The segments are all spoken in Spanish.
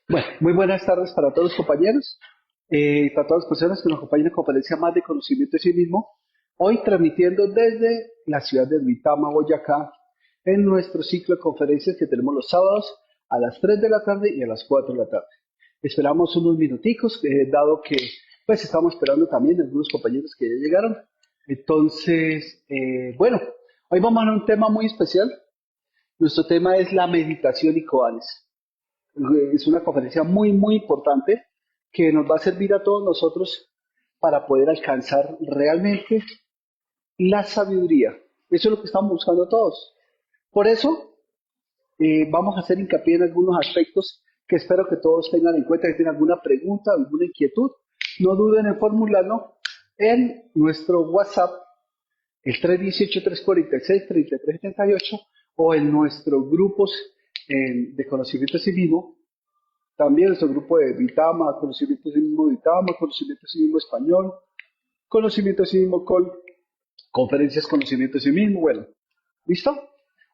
Bueno, muy buenas tardes para todos los compañeros, para todas las personas que nos acompañan en la conferencia más de conocimiento de sí mismo. Hoy transmitiendo desde la ciudad de Duitama, Boyacá, en nuestro ciclo de conferencias que tenemos los sábados a las 3 de la tarde y a las 4 de la tarde. Esperamos unos minuticos, dado que pues estamos esperando también algunos compañeros que ya llegaron. Entonces, bueno, hoy vamos a un tema muy especial. Nuestro tema es la meditación y koanes. Es una conferencia muy importante que nos va a servir a todos nosotros para poder alcanzar realmente la sabiduría. Eso es lo que estamos buscando todos. Por eso vamos a hacer hincapié en algunos aspectos que espero que todos tengan en cuenta. Si tienen alguna pregunta, alguna inquietud, no duden en formularlo en nuestro WhatsApp, el 318-346-3378, o en nuestros grupos de conocimiento de sí mismo. También nuestro grupo de Vitama, conocimiento de sí mismo Vitama, conocimiento de sí mismo español, conocimiento de sí mismo con conferencias conocimiento de sí mismo, bueno, ¿listo?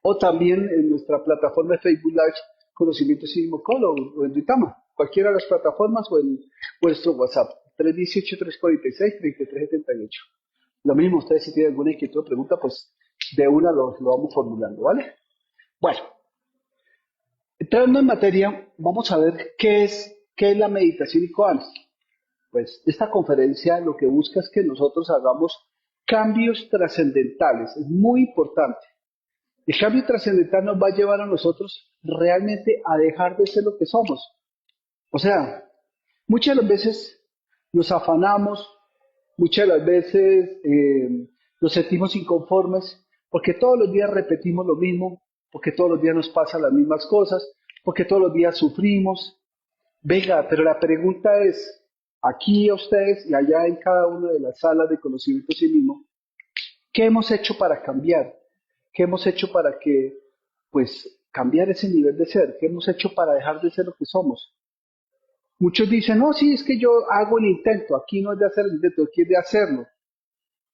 O también en nuestra plataforma de Facebook Live, conocimiento de sí mismo con o en Vitama, cualquiera de las plataformas o en nuestro WhatsApp, 318-346-3378. Lo mismo, ustedes si tienen alguna inquietud o pregunta, pues de una lo vamos formulando, ¿vale? Bueno, entrando en materia, vamos a ver qué es la meditación y koanes. Pues esta conferencia lo que busca es que nosotros hagamos cambios trascendentales. Es muy importante. El cambio trascendental nos va a llevar a nosotros realmente a dejar de ser lo que somos. O sea, muchas de las veces nos afanamos, muchas de las veces nos sentimos inconformes porque todos los días repetimos lo mismo, porque todos los días nos pasan las mismas cosas, porque todos los días sufrimos. Venga, pero la pregunta es, aquí a ustedes y allá en cada una de las salas de conocimiento de sí mismo, ¿qué hemos hecho para cambiar? ¿Qué hemos hecho para que, pues, cambiar ese nivel de ser? ¿Qué hemos hecho para dejar de ser lo que somos? Muchos dicen, no, sí, es que yo hago el intento, aquí no es de hacer el intento, aquí es de hacerlo.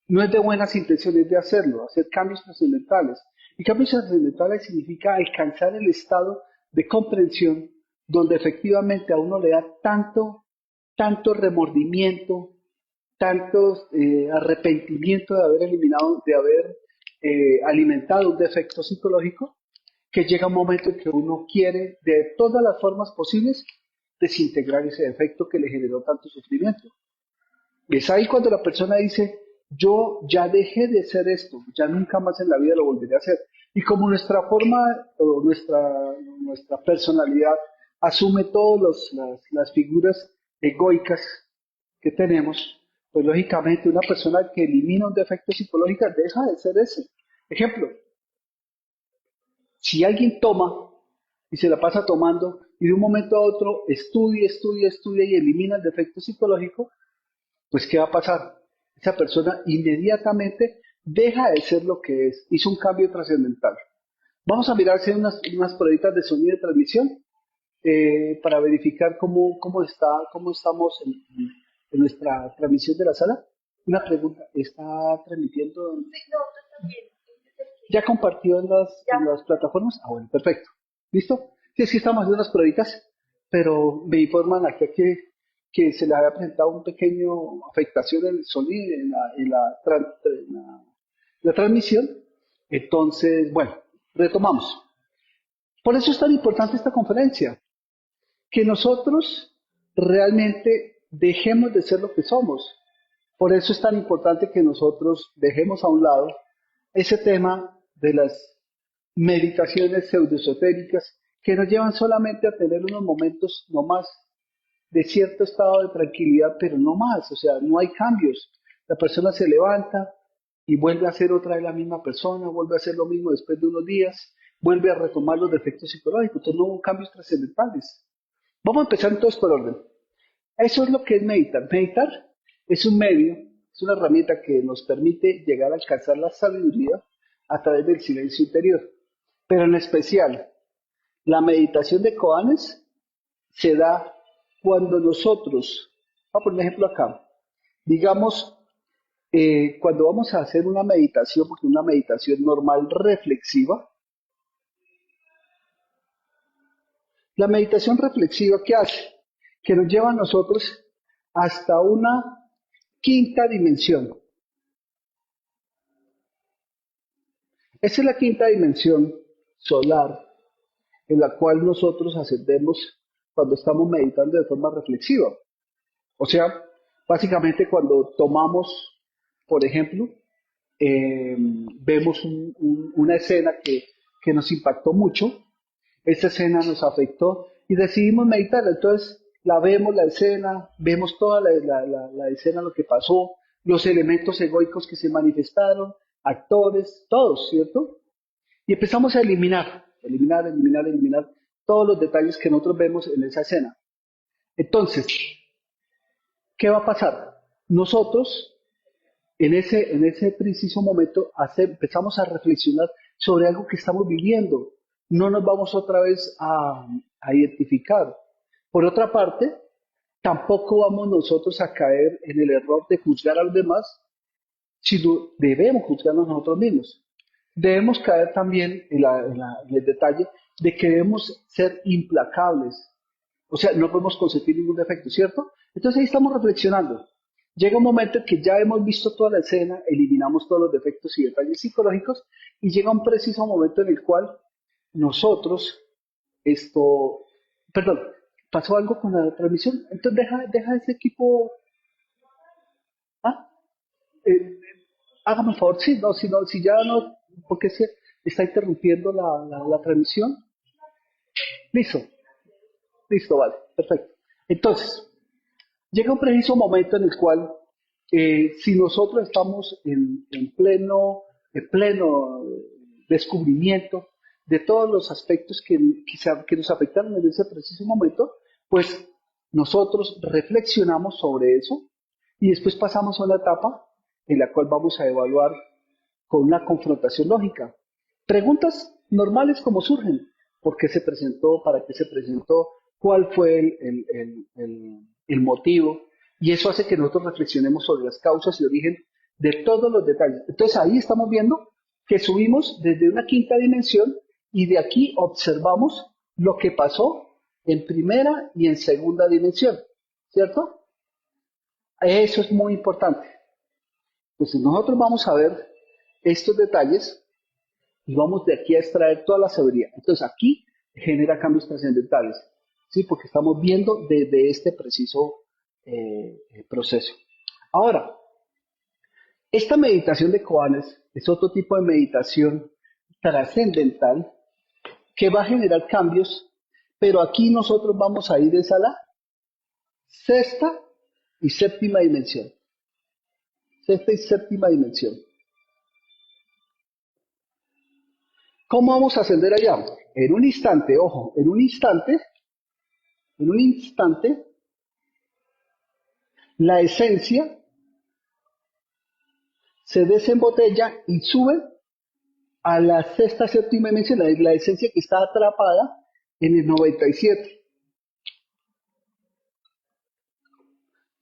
No es de buenas intenciones de hacerlo, hacer cambios trascendentales. Y cambios trascendentales significa alcanzar el estado de comprensión donde efectivamente a uno le da tanto remordimiento, tanto arrepentimiento de haber eliminado, de haber alimentado un defecto psicológico, que llega un momento en que uno quiere de todas las formas posibles desintegrar ese defecto que le generó tanto sufrimiento. Es ahí cuando la persona dice, yo ya dejé de hacer esto, ya nunca más en la vida lo volveré a hacer. Y como nuestra forma o nuestra personalidad asume todas las figuras egoicas que tenemos, pues lógicamente una persona que elimina un defecto psicológico deja de ser ese. Ejemplo, si alguien toma y se la pasa tomando y de un momento a otro estudia y elimina el defecto psicológico, pues ¿qué va a pasar? Esa persona inmediatamente deja de ser lo que es, hizo un cambio trascendental. Vamos a mirar si hay unas pruebitas de sonido de transmisión para verificar cómo estamos en nuestra transmisión de la sala. Una pregunta, ¿está transmitiendo? ¿Ya compartió en las plataformas? Ah, bueno, perfecto. ¿Listo? Sí, es que estamos haciendo unas pruebitas, pero me informan aquí que se les había presentado un pequeño afectación en el sonido, en la transmisión. Entonces, bueno, retomamos. Por eso es tan importante esta conferencia, que nosotros realmente dejemos de ser lo que somos. Por eso es tan importante que nosotros dejemos a un lado ese tema de las meditaciones pseudoesotéricas que nos llevan solamente a tener unos momentos no más de cierto estado de tranquilidad, pero no más, o sea, no hay cambios. La persona se levanta y vuelve a ser otra vez la misma persona, vuelve a hacer lo mismo después de unos días, vuelve a retomar los defectos psicológicos, entonces no hubo cambios trascendentales. Vamos a empezar entonces por orden. Eso es lo que es meditar. Meditar es un medio, es una herramienta que nos permite llegar a alcanzar la sabiduría a través del silencio interior. Pero en especial, la meditación de koanes se da cuando nosotros, vamos a poner un ejemplo acá, digamos, cuando vamos a hacer una meditación, porque una meditación normal reflexiva, La meditación reflexiva, ¿qué hace? Que nos lleva a nosotros hasta una quinta dimensión. Esa es la quinta dimensión solar en la cual nosotros ascendemos cuando estamos meditando de forma reflexiva. O sea, básicamente cuando tomamos, por ejemplo, vemos una escena que nos impactó mucho, esa escena nos afectó y decidimos meditarla. Entonces la vemos, la escena, vemos toda la escena, lo que pasó, los elementos egoicos que se manifestaron, actores, todos, ¿cierto? Y empezamos a eliminar todos los detalles que nosotros vemos en esa escena. Entonces, ¿qué va a pasar? Nosotros, en ese preciso momento, empezamos a reflexionar sobre algo que estamos viviendo. No nos vamos otra vez a identificar. Por otra parte, tampoco vamos nosotros a caer en el error de juzgar a los demás, sino debemos juzgarnos a nosotros mismos. Debemos caer también en el detalle de que debemos ser implacables. O sea, no podemos consentir ningún defecto, ¿cierto? Entonces ahí estamos reflexionando. Llega un momento en que ya hemos visto toda la escena, eliminamos todos los defectos y detalles psicológicos, y llega un preciso momento en el cual nosotros, esto, perdón, pasó algo con la transmisión, entonces deja ese equipo, ah, eh, hágame el favor, sí, no, si ya no, porque se está interrumpiendo la transmisión. Listo, listo, vale, perfecto. Entonces, llega un preciso momento en el cual, si nosotros estamos en pleno descubrimiento de todos los aspectos que nos afectaron en ese preciso momento, pues nosotros reflexionamos sobre eso y después pasamos a una etapa en la cual vamos a evaluar con una confrontación lógica. Preguntas normales como surgen. ¿Por qué se presentó? ¿Para qué se presentó? ¿Cuál fue el motivo? Y eso hace que nosotros reflexionemos sobre las causas y origen de todos los detalles. Entonces ahí estamos viendo que subimos desde una quinta dimensión y de aquí observamos lo que pasó en primera y en segunda dimensión. ¿Cierto? Eso es muy importante. Entonces nosotros vamos a ver estos detalles y vamos de aquí a extraer toda la sabiduría. Entonces aquí genera cambios trascendentales, ¿sí? Porque estamos viendo desde este preciso proceso. Ahora, esta meditación de koalas es otro tipo de meditación trascendental que va a generar cambios, pero aquí nosotros vamos a ir a la sexta y séptima dimensión. Sexta y séptima dimensión. ¿Cómo vamos a ascender allá? En un instante, ojo, en un instante, la esencia se desembotella y sube a la sexta, séptima dimensión, la esencia que está atrapada en el 97.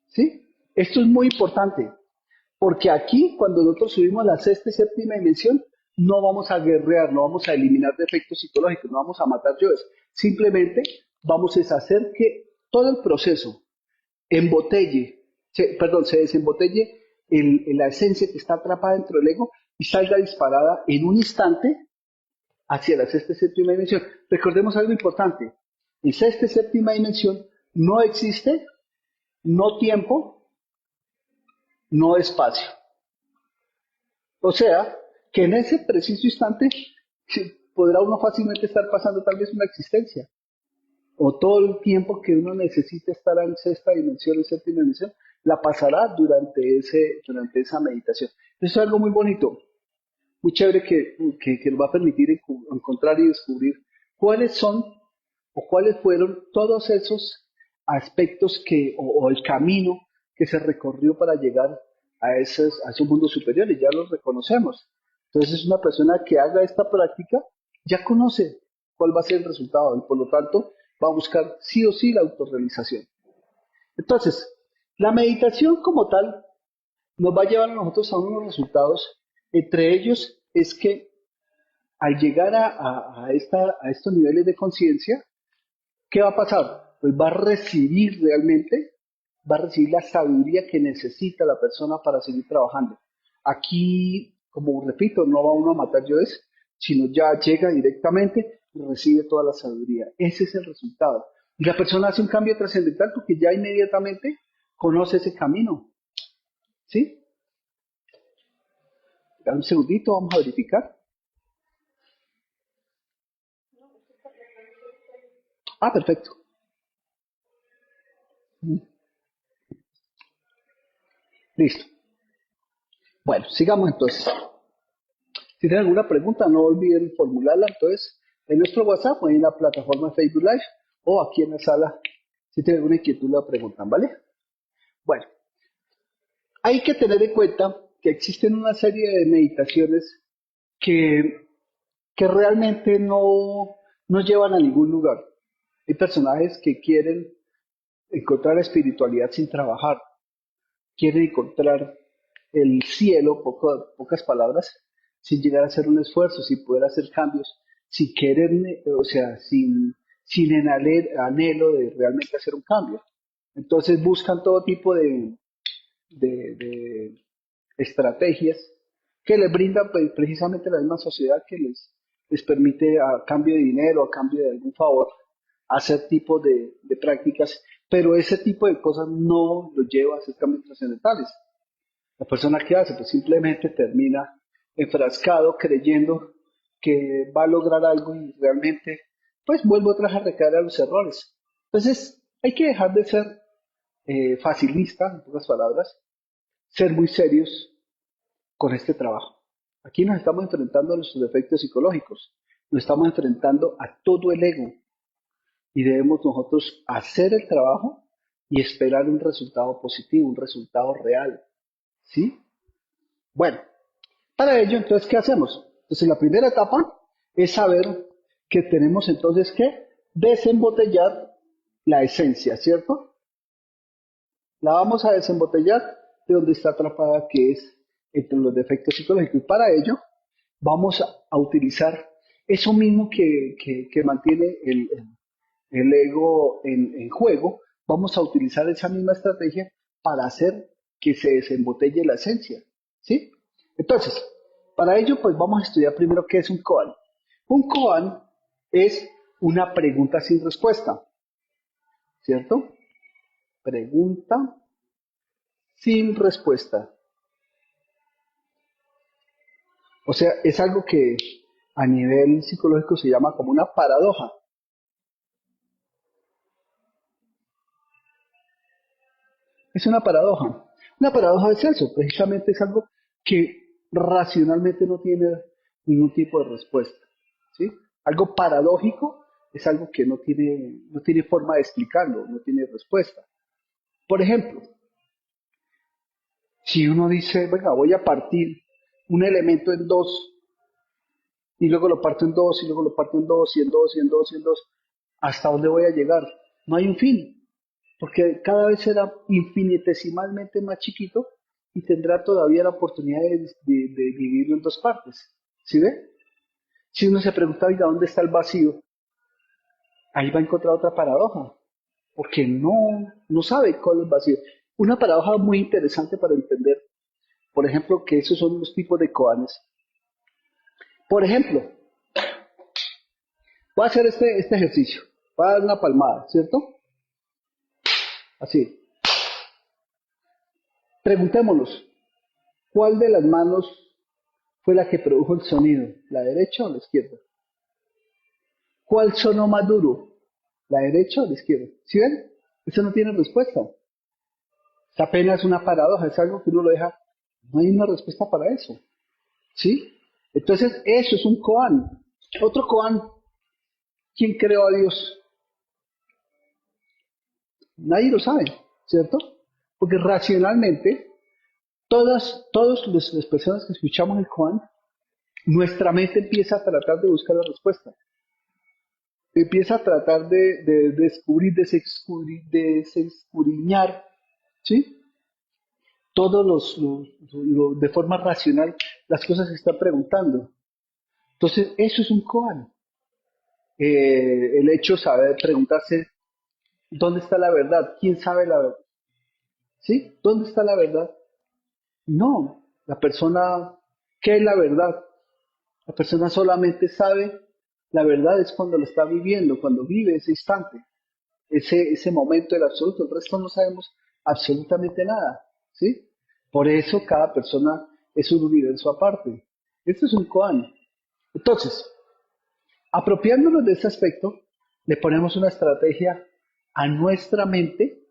¿Sí? Esto es muy importante, porque aquí, cuando nosotros subimos a la sexta y séptima dimensión, no vamos a guerrear, no vamos a eliminar defectos psicológicos, no vamos a matar yoes. Simplemente vamos a hacer que todo el proceso se desembotelle la esencia que está atrapada dentro del ego y salga disparada en un instante hacia la sexta y séptima dimensión. Recordemos algo importante. En sexta y séptima dimensión no existe no tiempo, no espacio. O sea, que en ese preciso instante podrá uno fácilmente estar pasando tal vez una existencia, o todo el tiempo que uno necesite estar en sexta dimensión, en séptima dimensión, la pasará durante esa meditación. Eso es algo muy bonito, muy chévere que nos va a permitir encontrar y descubrir cuáles son o cuáles fueron todos esos aspectos o el camino que se recorrió para llegar a esos mundos superiores, ya los reconocemos. Entonces, una persona que haga esta práctica ya conoce cuál va a ser el resultado y por lo tanto va a buscar sí o sí la autorrealización. Entonces, la meditación como tal nos va a llevar a nosotros a unos resultados. Entre ellos es que al llegar a estos niveles de conciencia, ¿qué va a pasar? Pues va a recibir realmente, va a recibir la sabiduría que necesita la persona para seguir trabajando. Aquí, como repito, no va uno a matar yoes, sino ya llega directamente y recibe toda la sabiduría. Ese es el resultado. Y la persona hace un cambio trascendental porque ya inmediatamente conoce ese camino. ¿Sí? Dame un segundito, vamos a verificar. Ah, perfecto. Listo. Bueno, sigamos entonces. Si tienen alguna pregunta, no olviden formularla entonces en nuestro WhatsApp o en la plataforma de Facebook Live o aquí en la sala. Si tienen alguna inquietud, la preguntan, ¿vale? Bueno, hay que tener en cuenta que existen una serie de meditaciones que, que realmente no llevan a ningún lugar. Hay personajes que quieren encontrar la espiritualidad sin trabajar, quieren encontrar el cielo, pocas palabras, sin llegar a hacer un esfuerzo, sin poder hacer cambios, sin querer, o sea, sin el anhelo de realmente hacer un cambio. Entonces buscan todo tipo de estrategias que les brindan pues, precisamente la misma sociedad que les permite a cambio de dinero, a cambio de algún favor, hacer tipo de prácticas, pero ese tipo de cosas no los lleva a hacer cambios trascendentales. La persona que hace, pues simplemente termina enfrascado creyendo que va a lograr algo y realmente, pues vuelve otra vez a recaer a los errores. Entonces, hay que dejar de ser facilista, en pocas palabras, ser muy serios con este trabajo. Aquí nos estamos enfrentando a nuestros defectos psicológicos, nos estamos enfrentando a todo el ego y debemos nosotros hacer el trabajo y esperar un resultado positivo, un resultado real. ¿Sí? Bueno, para ello, entonces, ¿qué hacemos? Entonces, la primera etapa es saber que tenemos entonces que desembotellar la esencia, ¿cierto? La vamos a desembotellar de donde está atrapada, que es entre los defectos psicológicos. Y para ello, vamos a utilizar eso mismo que mantiene el ego en juego, vamos a utilizar esa misma estrategia para hacer que se desembotelle la esencia. ¿Sí? Entonces, para ello, pues vamos a estudiar primero qué es un koan. Un koan es una pregunta sin respuesta, ¿cierto? Pregunta sin respuesta. O sea, es algo que a nivel psicológico se llama como una paradoja. Es una paradoja. Una paradoja es eso, precisamente es algo que racionalmente no tiene ningún tipo de respuesta. ¿Sí? Algo paradójico es algo que no tiene forma de explicarlo, no tiene respuesta. Por ejemplo, si uno dice, venga, voy a partir un elemento en dos, y luego lo parto en dos, y luego lo parto en dos, y en dos, y en dos, y en dos, ¿hasta dónde voy a llegar? No hay un fin, porque cada vez será infinitesimalmente más chiquito y tendrá todavía la oportunidad de dividirlo en dos partes. ¿Sí ve? Si uno se pregunta, oiga, ¿dónde está el vacío? Ahí va a encontrar otra paradoja, porque no sabe cuál es el vacío. Una paradoja muy interesante para entender, por ejemplo, que esos son los tipos de koanes. Por ejemplo, voy a hacer este ejercicio, voy a dar una palmada, ¿cierto? Así. Preguntémonos, ¿cuál de las manos fue la que produjo el sonido? ¿La derecha o la izquierda? ¿Cuál sonó más duro? ¿La derecha o la izquierda? ¿Sí ven? Eso no tiene respuesta. Es apenas una paradoja, es algo que uno lo deja. No hay una respuesta para eso. ¿Sí? Entonces, eso es un koan. Otro koan, ¿quién creó a Dios? Nadie lo sabe, ¿cierto? Porque racionalmente, todas las personas que escuchamos el koan, nuestra mente empieza a tratar de buscar la respuesta. Empieza a tratar de descubrir, desescudriñar, ¿sí? Todos de forma racional las cosas que están preguntando. Entonces, eso es un koan. el hecho de saber preguntarse dónde está la verdad, quién sabe la verdad, ¿sí? ¿Dónde está la verdad? No, la persona, ¿qué es la verdad? La persona solamente sabe la verdad es cuando lo está viviendo, cuando vive ese instante, ese momento del absoluto. El resto no sabemos absolutamente nada, ¿sí? Por eso cada persona es un universo aparte. Esto es un koan. Entonces, apropiándonos de ese aspecto, le ponemos una estrategia a nuestra mente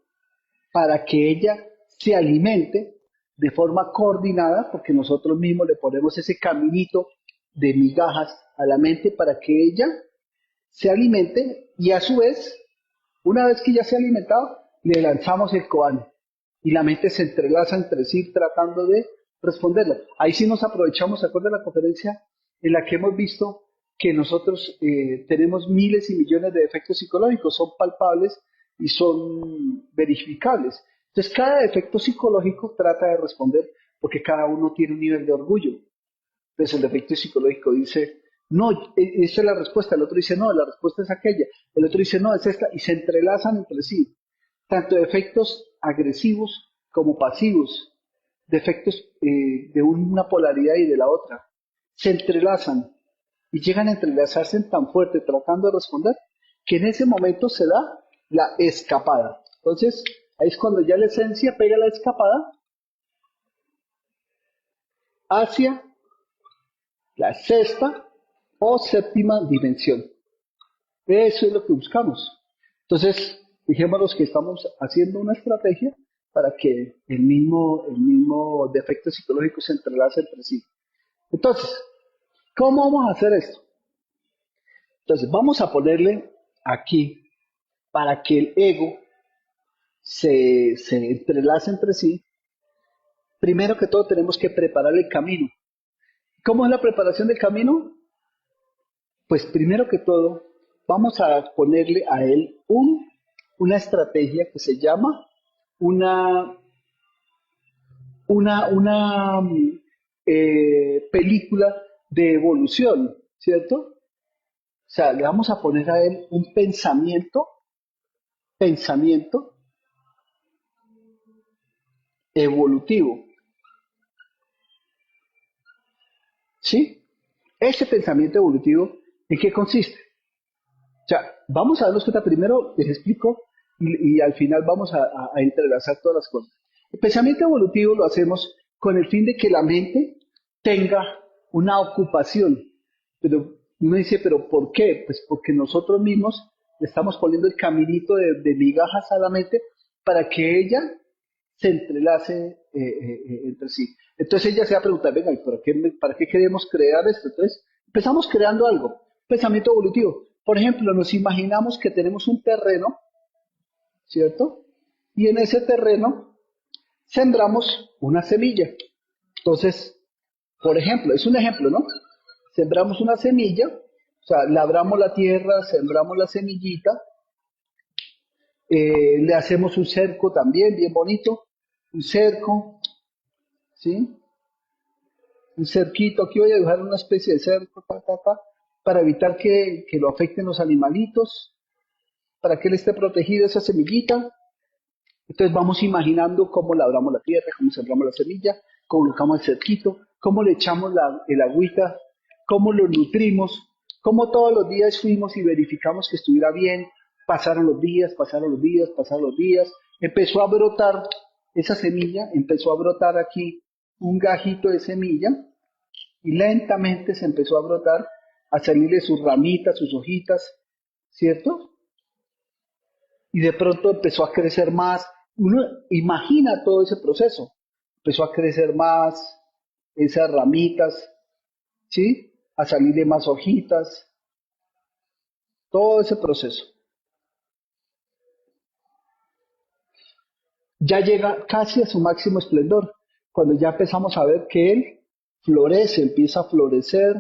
para que ella se alimente de forma coordinada, porque nosotros mismos le ponemos ese caminito de migajas a la mente para que ella se alimente y a su vez, una vez que ya se ha alimentado, le lanzamos el koan y la mente se entrelaza entre sí tratando de responderla. Ahí sí nos aprovechamos, ¿se acuerdan de la conferencia en la que hemos visto que nosotros tenemos miles y millones de efectos psicológicos, son palpables y son verificables? Entonces, cada efecto psicológico trata de responder porque cada uno tiene un nivel de orgullo. Entonces, el efecto psicológico dice, no, esa es la respuesta. El otro dice, no, la respuesta es aquella. El otro dice, no, es esta. Y se entrelazan entre sí. Tanto efectos agresivos como pasivos, de efectos de una polaridad y de la otra. Se entrelazan y llegan a entrelazarse tan fuerte tratando de responder que en ese momento se da la escapada. Entonces, ahí es cuando ya la esencia pega la escapada hacia la sexta o séptima dimensión. Eso es lo que buscamos. Entonces, dijémonos que estamos haciendo una estrategia para que el mismo defecto psicológico se entrelace entre sí. Entonces, ¿cómo vamos a hacer esto? Entonces, vamos a ponerle aquí, para que el ego se entrelace entre sí, primero que todo tenemos que preparar el camino. ¿Cómo es la preparación del camino? Pues primero que todo, vamos a ponerle a él una estrategia que se llama una, una película de evolución, ¿cierto? O sea, le vamos a poner a él un pensamiento evolutivo, ¿sí? Ese pensamiento evolutivo, ¿en qué consiste? O sea, vamos a darnos cuenta primero, les explico, y al final vamos a entrelazar todas las cosas. El pensamiento evolutivo lo hacemos con el fin de que la mente tenga una ocupación. Pero uno dice, ¿pero por qué? Pues porque nosotros mismos le estamos poniendo el caminito de migajas a la mente para que ella se entrelace entre sí. Entonces ella se va a preguntar, venga, ¿y para qué queremos crear esto? Entonces empezamos creando algo, pensamiento evolutivo. Por ejemplo, nos imaginamos que tenemos un terreno, ¿cierto? Y en ese terreno sembramos una semilla. Entonces, por ejemplo, es un ejemplo, ¿no? Sembramos una semilla, o sea, labramos la tierra, sembramos la semillita, le hacemos un cerco también, bien bonito, un cerco, ¿sí? Un cerquito, aquí voy a dibujar una especie de cerco, para evitar que lo afecten los animalitos, para que él esté protegido esa semillita. Entonces vamos imaginando cómo labramos la tierra, cómo sembramos la semilla, cómo colocamos el cerquito, cómo le echamos el agüita, cómo lo nutrimos, cómo todos los días fuimos y verificamos que estuviera bien. Pasaron los días, pasaron los días, pasaron los días. Empezó a brotar esa semilla, empezó a brotar aquí un gajito de semilla y lentamente se empezó a brotar, a salirle sus ramitas, sus hojitas, ¿cierto? Y de pronto empezó a crecer más. Uno imagina todo ese proceso. Empezó a crecer más esas ramitas, ¿sí? A salirle más hojitas, todo ese proceso. Ya llega casi a su máximo esplendor, cuando ya empezamos a ver que él florece, empieza a florecer,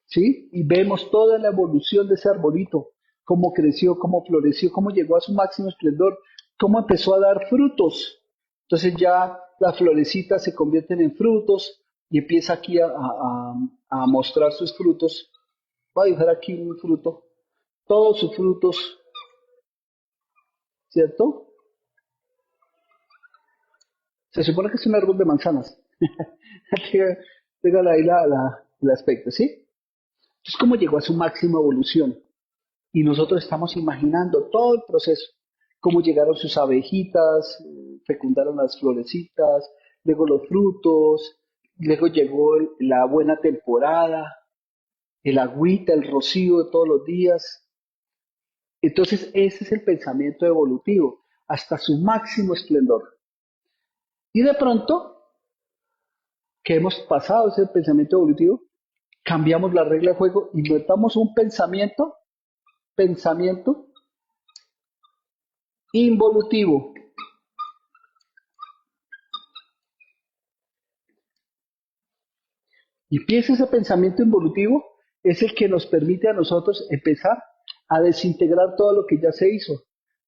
¿sí? Y vemos toda la evolución de ese arbolito, cómo creció, cómo floreció, cómo llegó a su máximo esplendor, cómo empezó a dar frutos. Entonces ya las florecitas se convierten en frutos y empieza aquí a mostrar sus frutos. Voy a dibujar aquí un fruto, todos sus frutos, ¿cierto? Se supone que es un árbol de manzanas. Tengan ahí el aspecto, ¿sí? Es como llegó a su máxima evolución. Y nosotros estamos imaginando todo el proceso, cómo llegaron sus abejitas, fecundaron las florecitas, luego los frutos, luego llegó la buena temporada, el agüita, el rocío de todos los días. Entonces ese es el pensamiento evolutivo, hasta su máximo esplendor. Y de pronto, que hemos pasado ese pensamiento evolutivo, cambiamos la regla de juego y notamos un pensamiento involutivo. Y piensa ese pensamiento involutivo es el que nos permite a nosotros empezar a desintegrar todo lo que ya se hizo.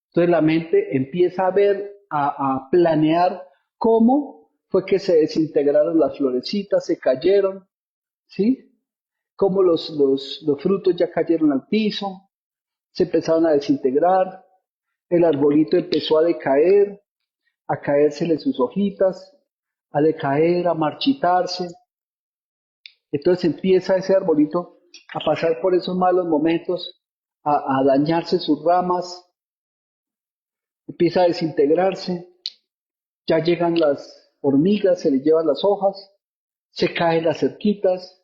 Entonces la mente empieza a ver, a planear cómo fue que se desintegraron las florecitas, se cayeron, ¿sí? Cómo los frutos ya cayeron al piso, se empezaron a desintegrar, el arbolito empezó a caérsele sus hojitas, a decaer, a marchitarse. Entonces empieza ese arbolito a pasar por esos malos momentos, a dañarse sus ramas, empieza a desintegrarse, ya llegan las hormigas, se le llevan las hojas, se caen las cerquitas,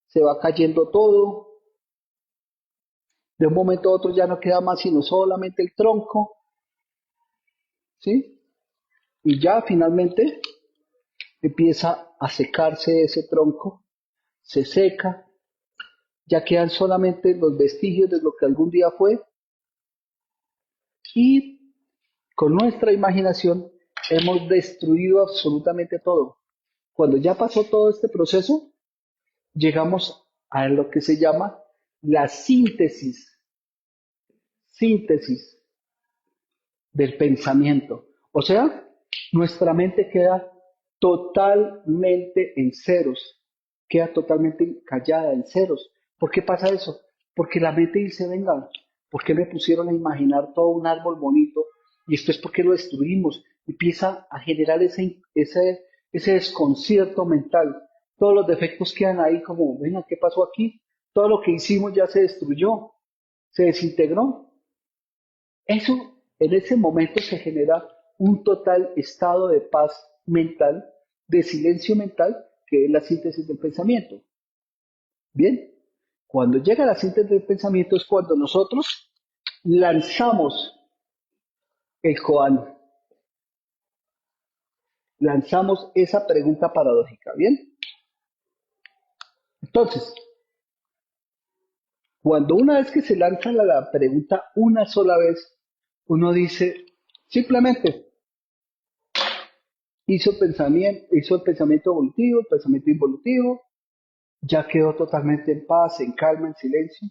se va cayendo todo, de un momento a otro ya no queda más sino solamente el tronco, ¿sí? Y ya finalmente empieza a secarse ese tronco, se seca, ya quedan solamente los vestigios de lo que algún día fue y con nuestra imaginación hemos destruido absolutamente todo. Cuando ya pasó todo este proceso, llegamos a lo que se llama la síntesis del pensamiento. O sea, nuestra mente queda totalmente en ceros, queda totalmente callada en ceros. ¿Por qué pasa eso? Porque la mente dice, venga, ¿por qué me pusieron a imaginar todo un árbol bonito? Y esto es porque lo destruimos. Empieza a generar ese desconcierto mental. Todos los defectos quedan ahí como, venga, ¿qué pasó aquí? Todo lo que hicimos ya se destruyó, se desintegró. Eso, en ese momento se genera un total estado de paz mental, de silencio mental, que es la síntesis del pensamiento. Bien, cuando llega la síntesis del pensamiento es cuando nosotros lanzamos el koan, lanzamos esa pregunta paradójica. Bien, entonces, cuando una vez que se lanza la pregunta una sola vez, uno dice simplemente, hizo el pensamiento evolutivo, el pensamiento involutivo, ya quedó totalmente en paz, en calma, en silencio,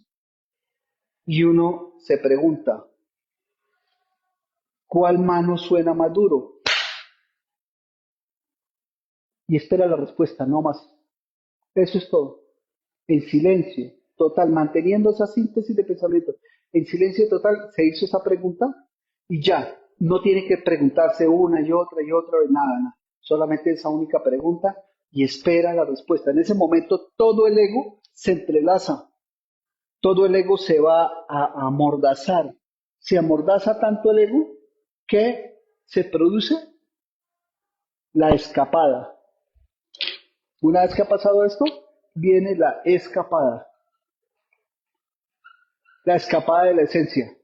y uno se pregunta, ¿cuál mano suena más duro? Y espera la respuesta, no más. Eso es todo. En silencio total, manteniendo esa síntesis de pensamiento, en silencio total se hizo esa pregunta y ya, no tiene que preguntarse una y otra vez, nada, nada. Solamente esa única pregunta y espera la respuesta. En ese momento todo el ego se entrelaza, todo el ego se va a amordazar. Se amordaza tanto el ego que se produce la escapada. Una vez que ha pasado esto, viene la escapada de la esencia.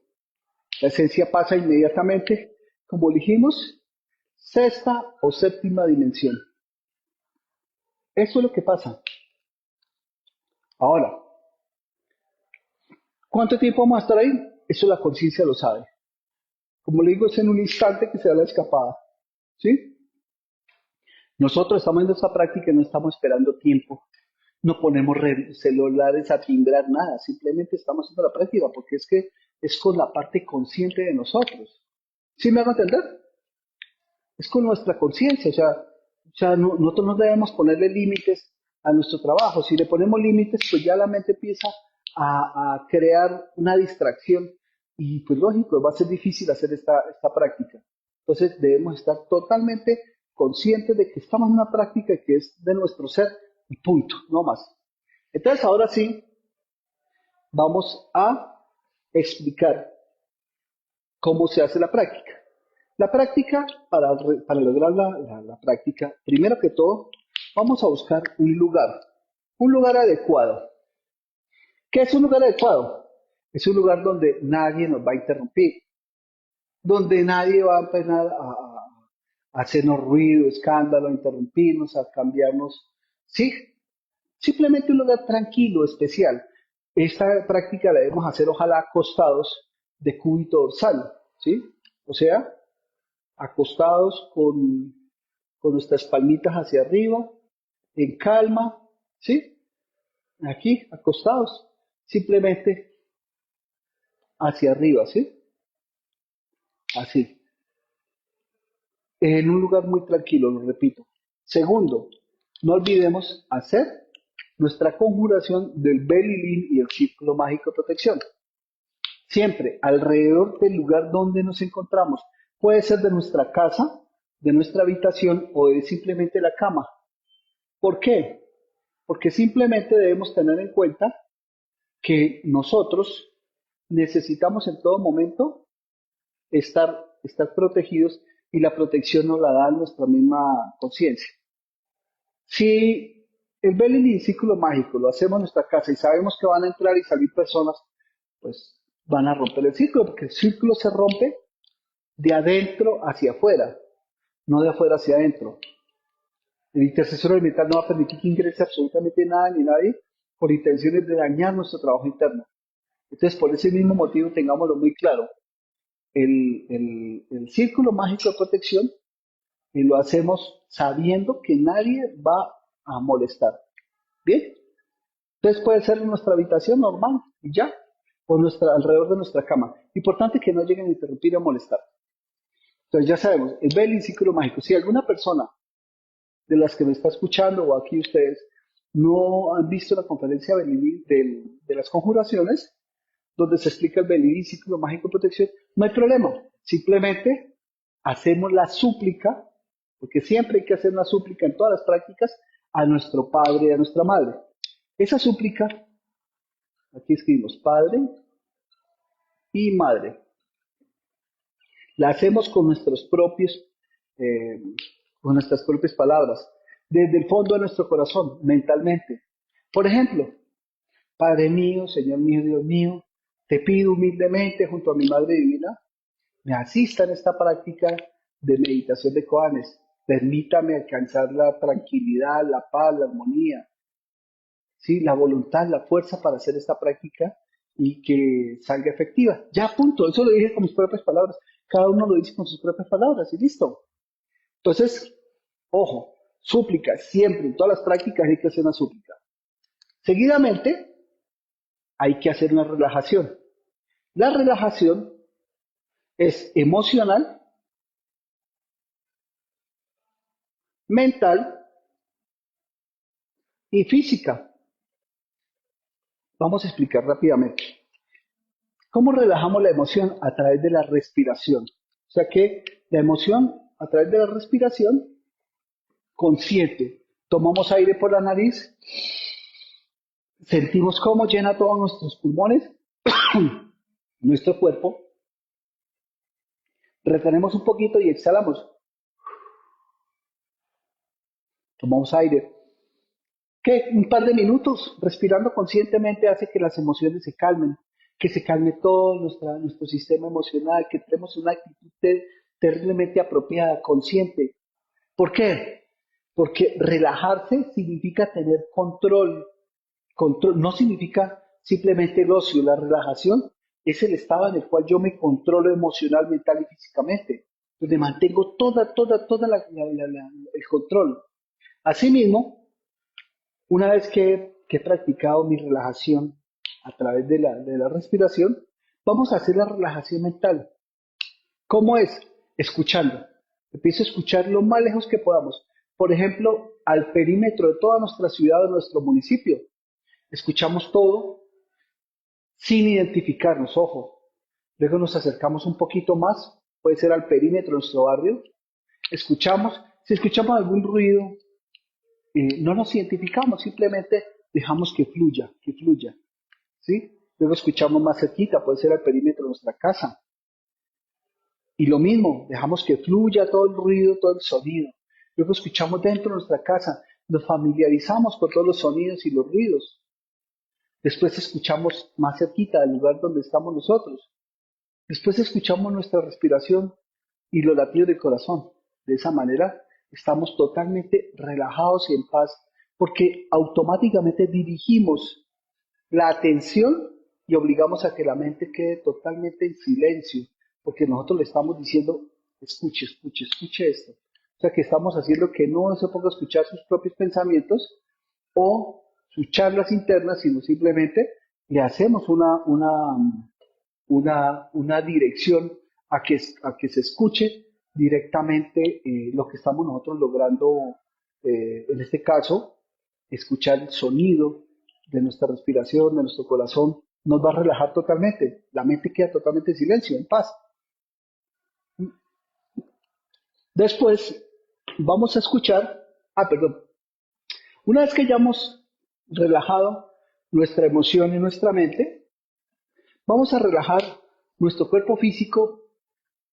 La esencia pasa inmediatamente, como dijimos, sexta o séptima dimensión. Eso es lo que pasa. Ahora, ¿cuánto tiempo vamos a estar ahí? Eso la conciencia lo sabe. Como le digo, es en un instante que se da la escapada. ¿Sí? Nosotros estamos en esta práctica y no estamos esperando tiempo. No ponemos celulares a timbrar nada. Simplemente estamos haciendo la práctica porque es que es con la parte consciente de nosotros. ¿Sí me hago entender? Es con nuestra conciencia. Nosotros no debemos ponerle límites a nuestro trabajo. Si le ponemos límites, pues ya la mente empieza a crear una distracción y pues lógico, va a ser difícil hacer esta práctica. Entonces debemos estar totalmente conscientes de que estamos en una práctica que es de nuestro ser y punto, no más. Entonces ahora sí, vamos a explicar cómo se hace la práctica. La práctica, para lograr la práctica, primero que todo, vamos a buscar un lugar adecuado. ¿Qué es un lugar adecuado? Es un lugar donde nadie nos va a interrumpir, donde nadie va a empezar a hacernos ruido, escándalo, a interrumpirnos, a cambiarnos. Sí, simplemente un lugar tranquilo, especial. Esta práctica la debemos hacer ojalá acostados de cúbito dorsal, ¿sí? O sea, acostados con nuestras palmitas hacia arriba, en calma, ¿sí? Aquí, acostados, simplemente hacia arriba, ¿sí? Así, en un lugar muy tranquilo, lo repito. Segundo, no olvidemos hacer nuestra conjuración del Belilín y el círculo mágico de protección. Siempre alrededor del lugar donde nos encontramos. Puede ser de nuestra casa, de nuestra habitación o de simplemente la cama. ¿Por qué? Porque simplemente debemos tener en cuenta que nosotros necesitamos en todo momento estar protegidos y la protección nos la da nuestra misma conciencia. Si el Belly círculo mágico lo hacemos en nuestra casa y sabemos que van a entrar y salir personas, pues van a romper el círculo, porque el círculo se rompe de adentro hacia afuera, no de afuera hacia adentro. El intercesor elemental no va a permitir que ingrese absolutamente nada ni nadie por intenciones de dañar nuestro trabajo interno. Entonces, por ese mismo motivo, tengámoslo muy claro, el círculo mágico de protección y lo hacemos sabiendo que nadie va a molestar. ¿Bien? Entonces puede ser en nuestra habitación normal y ya, o alrededor de nuestra cama. Importante que no lleguen a interrumpir o a molestar. Entonces ya sabemos, el Belly círculo mágico. Si alguna persona de las que me está escuchando o aquí ustedes no han visto la conferencia de las conjuraciones, donde se explica el Belí círculo mágico de protección, no hay problema. Simplemente hacemos la súplica, porque siempre hay que hacer una súplica en todas las prácticas, a nuestro padre y a nuestra madre. Esa súplica, aquí escribimos padre y madre. La hacemos eh, con nuestras propias palabras, desde el fondo de nuestro corazón, mentalmente. Por ejemplo, Padre mío, Señor mío, Dios mío, te pido humildemente junto a mi Madre Divina, me asista en esta práctica de meditación de Koanes. Permítame alcanzar la tranquilidad, la paz, la armonía, ¿sí? La voluntad, la fuerza para hacer esta práctica y que salga efectiva. Ya, punto. Eso lo dije con mis propias palabras. Cada uno lo dice con sus propias palabras y listo. Entonces, ojo, súplica, siempre, en todas las prácticas hay que hacer una súplica. Seguidamente, hay que hacer una relajación. La relajación es emocional, mental y física. Vamos a explicar rápidamente. ¿Cómo relajamos la emoción? A través de la respiración. O sea que la emoción, a través de la respiración, consciente. Tomamos aire por la nariz, sentimos cómo llena todos nuestros pulmones, nuestro cuerpo, retenemos un poquito y exhalamos. Tomamos aire. Que un par de minutos respirando conscientemente hace que las emociones se calmen, que se calme todo nuestro sistema emocional, que tenemos una actitud terriblemente apropiada, consciente. ¿Por qué? Porque relajarse significa tener control. Control no significa simplemente el ocio. La relajación es el estado en el cual yo me controlo emocional, mental y físicamente, donde mantengo toda el control. Asimismo, una vez que he practicado mi relajación a través de la respiración, vamos a hacer la relajación mental. ¿Cómo es? Escuchando. Empiezo a escuchar lo más lejos que podamos. Por ejemplo, al perímetro de toda nuestra ciudad o nuestro municipio. Escuchamos todo sin identificarnos, ojo. Luego nos acercamos un poquito más, puede ser al perímetro de nuestro barrio, escuchamos, si escuchamos algún ruido, no nos identificamos, simplemente dejamos que fluya, ¿sí? Luego escuchamos más cerquita, puede ser al perímetro de nuestra casa. Y lo mismo, dejamos que fluya todo el ruido, todo el sonido. Luego escuchamos dentro de nuestra casa, nos familiarizamos con todos los sonidos y los ruidos. Después escuchamos más cerquita del lugar donde estamos nosotros. Después escuchamos nuestra respiración y los latidos del corazón. De esa manera estamos totalmente relajados y en paz porque automáticamente dirigimos la atención y obligamos a que la mente quede totalmente en silencio porque nosotros le estamos diciendo, escuche, escuche, escuche esto. O sea que estamos haciendo que no se ponga a escuchar sus propios pensamientos o sus charlas internas, sino simplemente le hacemos una dirección a que se escuche directamente lo que estamos nosotros logrando, en este caso, escuchar el sonido de nuestra respiración, de nuestro corazón, nos va a relajar totalmente. La mente queda totalmente en silencio, en paz. Después vamos a escuchar, perdón, una vez que hayamos relajado nuestra emoción y nuestra mente, vamos a relajar nuestro cuerpo físico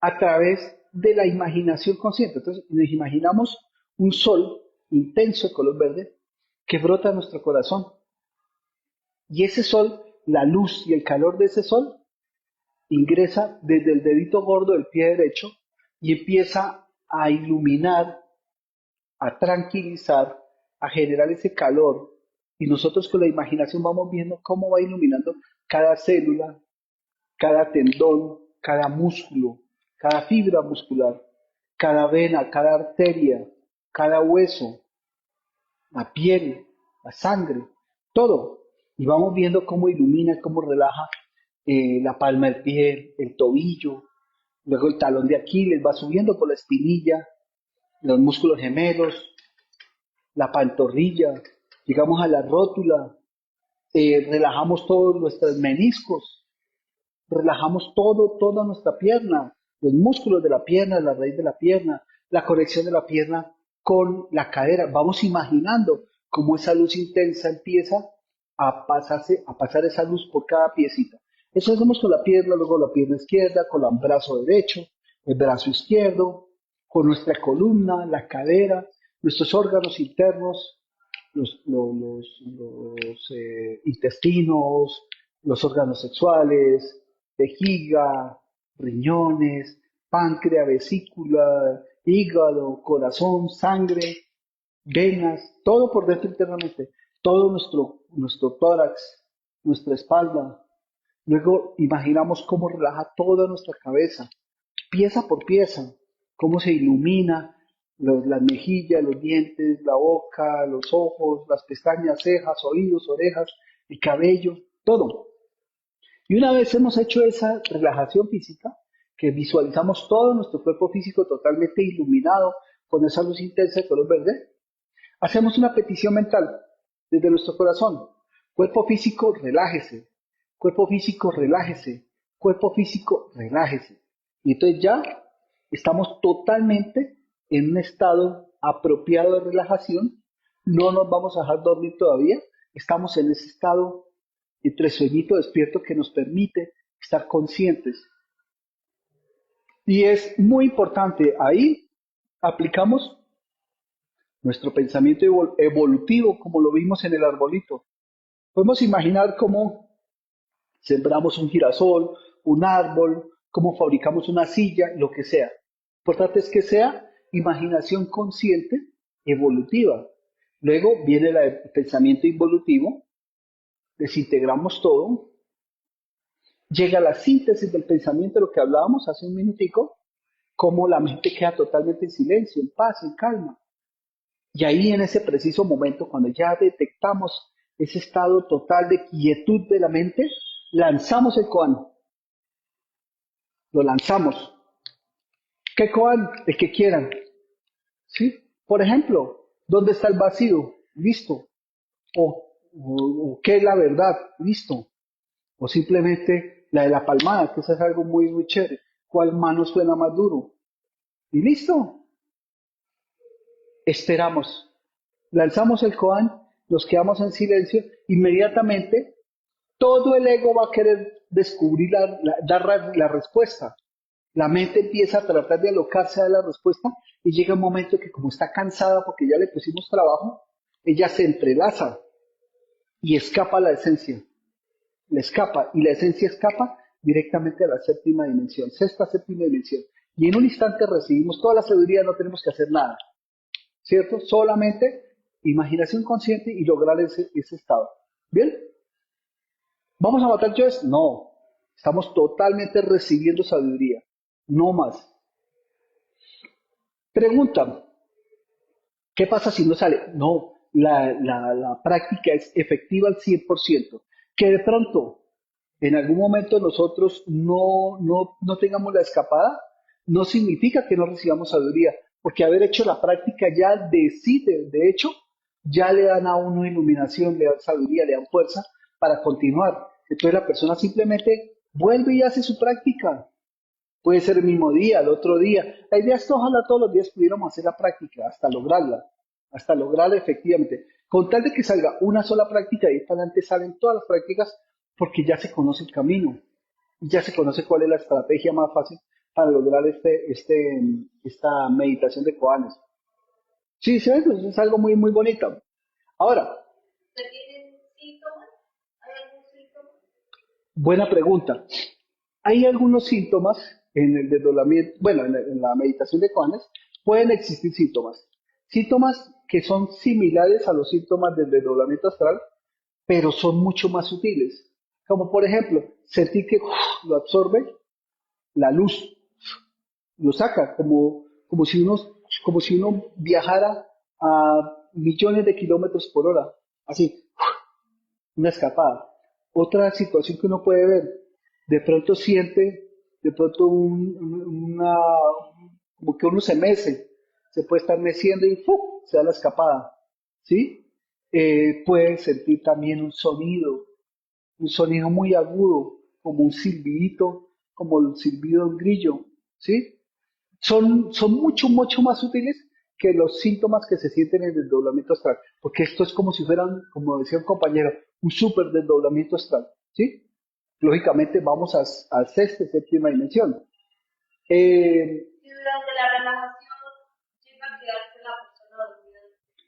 a través de la imaginación consciente. Entonces, nos imaginamos un sol intenso de color verde que brota en nuestro corazón. Y ese sol, la luz y el calor de ese sol, ingresa desde el dedito gordo del pie derecho y empieza a iluminar, a tranquilizar, a generar ese calor. Y nosotros con la imaginación vamos viendo cómo va iluminando cada célula, cada tendón, cada músculo, cada fibra muscular, cada vena, cada arteria, cada hueso, la piel, la sangre, todo. Y vamos viendo cómo ilumina, cómo relaja la palma del pie, el tobillo, luego el talón de Aquiles, va subiendo por la espinilla, los músculos gemelos, la pantorrilla, llegamos a la rótula, relajamos todos nuestros meniscos, relajamos toda nuestra pierna, los músculos de la pierna, la raíz de la pierna, la conexión de la pierna con la cadera. Vamos imaginando cómo esa luz intensa empieza a pasar esa luz por cada piecita. Eso hacemos con la pierna, luego la pierna izquierda, con el brazo derecho, el brazo izquierdo, con nuestra columna, la cadera, nuestros órganos internos, los intestinos, los órganos sexuales, vejiga, riñones, páncreas, vesícula, hígado, corazón, sangre, venas, todo por dentro internamente, todo nuestro tórax, nuestra espalda. Luego imaginamos cómo relaja toda nuestra cabeza, pieza por pieza, cómo se ilumina las mejillas, los dientes, la boca, los ojos, las pestañas, cejas, oídos, orejas, el cabello, todo. Y una vez hemos hecho esa relajación física, que visualizamos todo nuestro cuerpo físico totalmente iluminado con esa luz intensa de color verde, hacemos una petición mental desde nuestro corazón. Cuerpo físico, relájese. Cuerpo físico, relájese. Cuerpo físico, relájese. Y entonces ya estamos totalmente en un estado apropiado de relajación. No nos vamos a dejar dormir todavía. Estamos en ese estado entre sueñito despierto que nos permite estar conscientes. Y es muy importante, ahí aplicamos nuestro pensamiento evolutivo, como lo vimos en el arbolito. Podemos imaginar cómo sembramos un girasol, un árbol, cómo fabricamos una silla, lo que sea. Lo importante es que sea imaginación consciente evolutiva. Luego viene el pensamiento involutivo, desintegramos todo, llega la síntesis del pensamiento, lo que hablábamos hace un minutico, cómo la mente queda totalmente en silencio, en paz, en calma. Y ahí en ese preciso momento, cuando ya detectamos ese estado total de quietud de la mente, lanzamos el koan, lo lanzamos. ¿Qué koan? El que quieran. ¿Sí? Por ejemplo, ¿dónde está el vacío? Listo. O ¿qué es la verdad? Listo. O simplemente la de la palmada, que eso es algo muy, muy chévere. ¿Cuál mano suena más duro? Y listo, esperamos. Lanzamos el koan, nos quedamos en silencio, inmediatamente todo el ego va a querer descubrir, dar la respuesta. La mente empieza a tratar de alocarse a la respuesta y llega un momento que como está cansada porque ya le pusimos trabajo, ella se entrelaza y escapa a la esencia. Le escapa y la esencia escapa directamente a la séptima dimensión, sexta, séptima dimensión. Y en un instante recibimos toda la sabiduría, no tenemos que hacer nada, ¿cierto? Solamente imaginación consciente y lograr ese estado. ¿Bien? ¿Vamos a matar yoes? No. Estamos totalmente recibiendo sabiduría. No más. Pregunta, ¿qué pasa si no sale? No, la práctica es efectiva al 100%. Que de pronto, en algún momento nosotros no tengamos la escapada, no significa que no recibamos sabiduría, porque haber hecho la práctica ya decide, de hecho, ya le dan a uno iluminación, le dan sabiduría, le dan fuerza para continuar. Entonces la persona simplemente vuelve y hace su práctica. Puede ser el mismo día, el otro día. La idea es que ojalá todos los días pudiéramos hacer la práctica hasta lograrla efectivamente. Con tal de que salga una sola práctica y para adelante salen todas las prácticas porque ya se conoce el camino, ya se conoce cuál es la estrategia más fácil para lograr esta meditación de koanes. Sí, sí, es algo muy, muy bonito. Ahora, ¿Se tienen síntomas? ¿Hay algún síntoma? buena pregunta. Hay algunos síntomas en el desdoblamiento, bueno, en la meditación de koanes, pueden existir síntomas. Síntomas que son similares a los síntomas del desdoblamiento astral, pero son mucho más sutiles. Como por ejemplo, sentir que lo absorbe la luz, lo saca, como si uno viajara a millones de kilómetros por hora, así, una escapada. Otra situación que uno puede ver, de pronto siente, de pronto como que uno se mece, se puede estar meciendo y ¡fu! Se da la escapada, ¿sí? Puede sentir también un sonido muy agudo, como un silbidito, como el silbido de un grillo, ¿sí? Son mucho, mucho más útiles que los síntomas que se sienten en el desdoblamiento astral, porque esto es como si fueran, como decía un compañero, un súper desdoblamiento astral, ¿sí? Lógicamente vamos a sexta, séptima dimensión. Eh, Si durante la relajación llega a quedarse la persona dormida.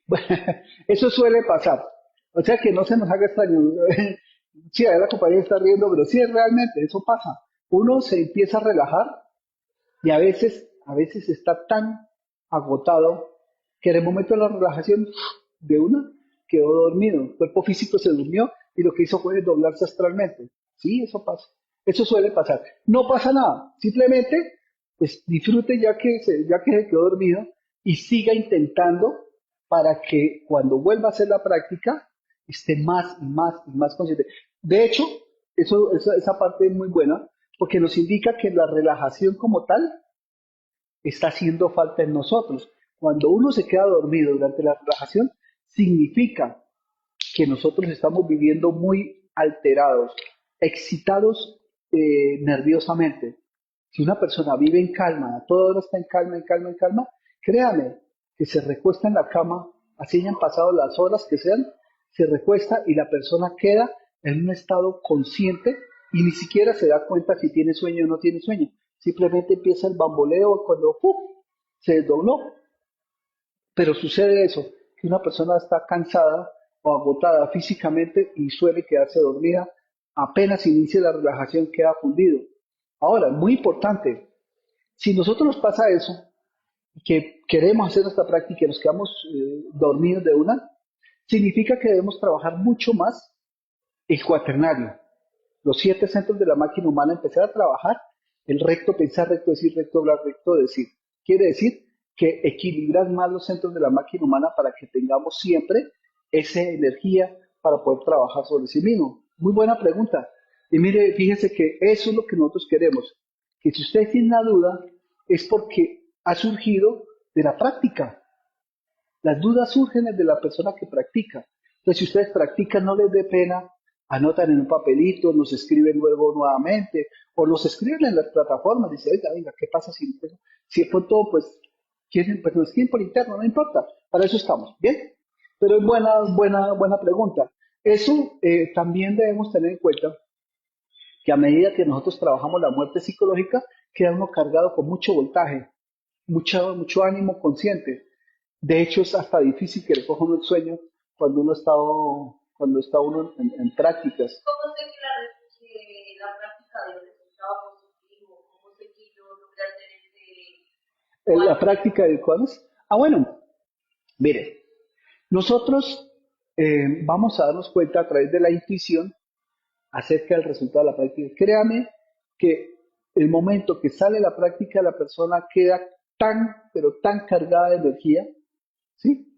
bueno, eso suele pasar, o sea que no se nos haga extraño. Sí, ahí la compañía está riendo, pero sí, realmente eso pasa. Uno se empieza a relajar y a veces está tan agotado que en el momento de la relajación de una quedó dormido. El cuerpo físico se durmió y lo que hizo fue doblarse astralmente. Sí, eso pasa. Eso suele pasar. No pasa nada. Simplemente, pues disfrute ya que se quedó dormido y siga intentando para que cuando vuelva a hacer la práctica esté más y más y más consciente. De hecho, esa parte es muy buena porque nos indica que la relajación como tal está haciendo falta en nosotros. Cuando uno se queda dormido durante la relajación, significa que nosotros estamos viviendo muy alterados, excitados nerviosamente. Si una persona vive en calma, a toda hora está en calma, en calma, en calma, créame que se recuesta en la cama, así hayan pasado las horas que sean, se recuesta y la persona queda en un estado consciente y ni siquiera se da cuenta si tiene sueño o no tiene sueño. Simplemente empieza el bamboleo cuando ¡puf! Se desdobló. Pero sucede eso, que una persona está cansada o agotada físicamente y suele quedarse dormida, apenas inicia la relajación queda fundido. Ahora, muy importante, si nosotros nos pasa eso, que queremos hacer esta práctica y nos quedamos dormidos de una, significa que debemos trabajar mucho más el cuaternario, los 7 centros de la máquina humana, empezar a trabajar el recto pensar, recto decir, recto hablar, recto decir. Quiere decir que equilibrar más los centros de la máquina humana para que tengamos siempre esa energía para poder trabajar sobre sí mismo. Muy buena pregunta. Y mire, fíjese que eso es lo que nosotros queremos. Que si usted tiene una duda, es porque ha surgido de la práctica. Las dudas surgen de la persona que practica. Entonces, si ustedes practican, no les dé pena anotan en un papelito, nos escriben luego nuevamente, o nos escriben en las plataformas, dice, oiga, venga, ¿qué pasa si de pronto, pues, quieren, pues nos escriben por interno, no importa, para eso estamos, ¿bien? Pero es buena pregunta. Eso también debemos tener en cuenta que a medida que nosotros trabajamos la muerte psicológica, queda uno cargado con mucho voltaje, mucho ánimo consciente. De hecho, es hasta difícil que le coja uno el sueño cuando está uno en prácticas. ¿Cómo sé que la práctica del resultado positivo? ¿Cómo sé que yo logré hacer ese En cual? la práctica de cuáles. Bueno, mire, nosotros vamos a darnos cuenta a través de la intuición acerca del resultado de la práctica. Créame que el momento que sale la práctica, la persona queda tan, pero tan cargada de energía, ¿sí?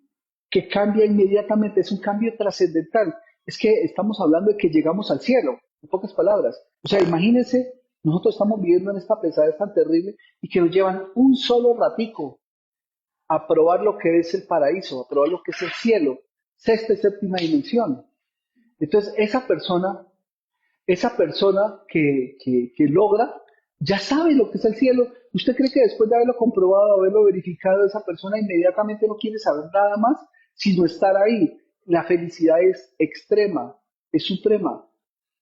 Que cambia inmediatamente, es un cambio trascendental. Es que estamos hablando de que llegamos al cielo, en pocas palabras. O sea, imagínense, nosotros estamos viviendo en esta pesadez tan terrible y que nos llevan un solo ratico a probar lo que es el paraíso, a probar lo que es el cielo, sexta y séptima dimensión. Entonces, esa persona que logra, ya sabe lo que es el cielo. ¿Usted cree que después de haberlo comprobado, haberlo verificado, esa persona inmediatamente no quiere saber nada más, sino estar ahí? La felicidad es extrema, es suprema.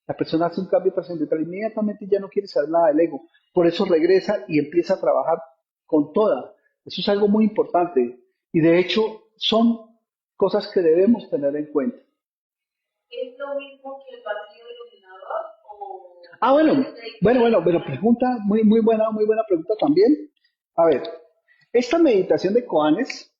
La persona hace un cambio trascendental, inmediatamente ya no quiere saber nada del ego. Por eso regresa y empieza a trabajar con toda. Eso es algo muy importante. Y de hecho, son cosas que debemos tener en cuenta. ¿Es lo mismo que el vacío iluminador Bueno, es de bueno, pregunta, muy buena pregunta también. A ver, esta meditación de Koanes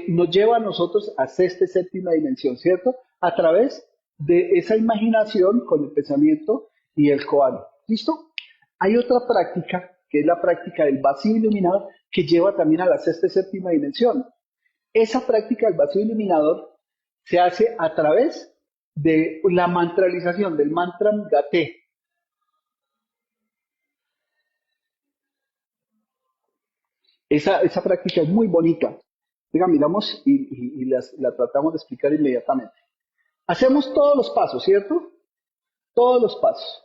nos lleva a nosotros a sexta y séptima dimensión, ¿cierto? A través de esa imaginación con el pensamiento y el koan. ¿Listo? Hay otra práctica, que es la práctica del vacío iluminador, que lleva también a la sexta y séptima dimensión. Esa práctica del vacío iluminador se hace a través de la mantralización del mantra Gate. Esa práctica es muy bonita. Venga, miramos y la tratamos de explicar inmediatamente. Hacemos todos los pasos, ¿cierto? Todos los pasos,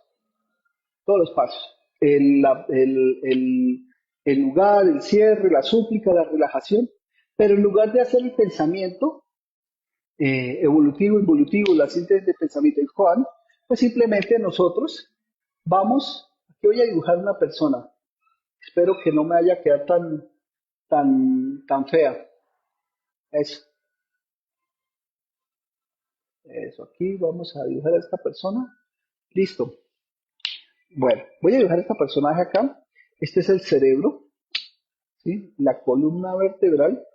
todos los pasos. El lugar, el cierre, la súplica, la relajación. Pero en lugar de hacer el pensamiento evolutivo, involutivo, la síntesis de pensamiento del Juan, pues simplemente nosotros vamos, aquí voy a dibujar una persona. Espero que no me haya quedado tan fea. Eso, eso. Aquí vamos a dibujar a esta persona. Listo. Bueno, voy a dibujar a esta personaje acá. Este es el cerebro, ¿sí? La columna vertebral.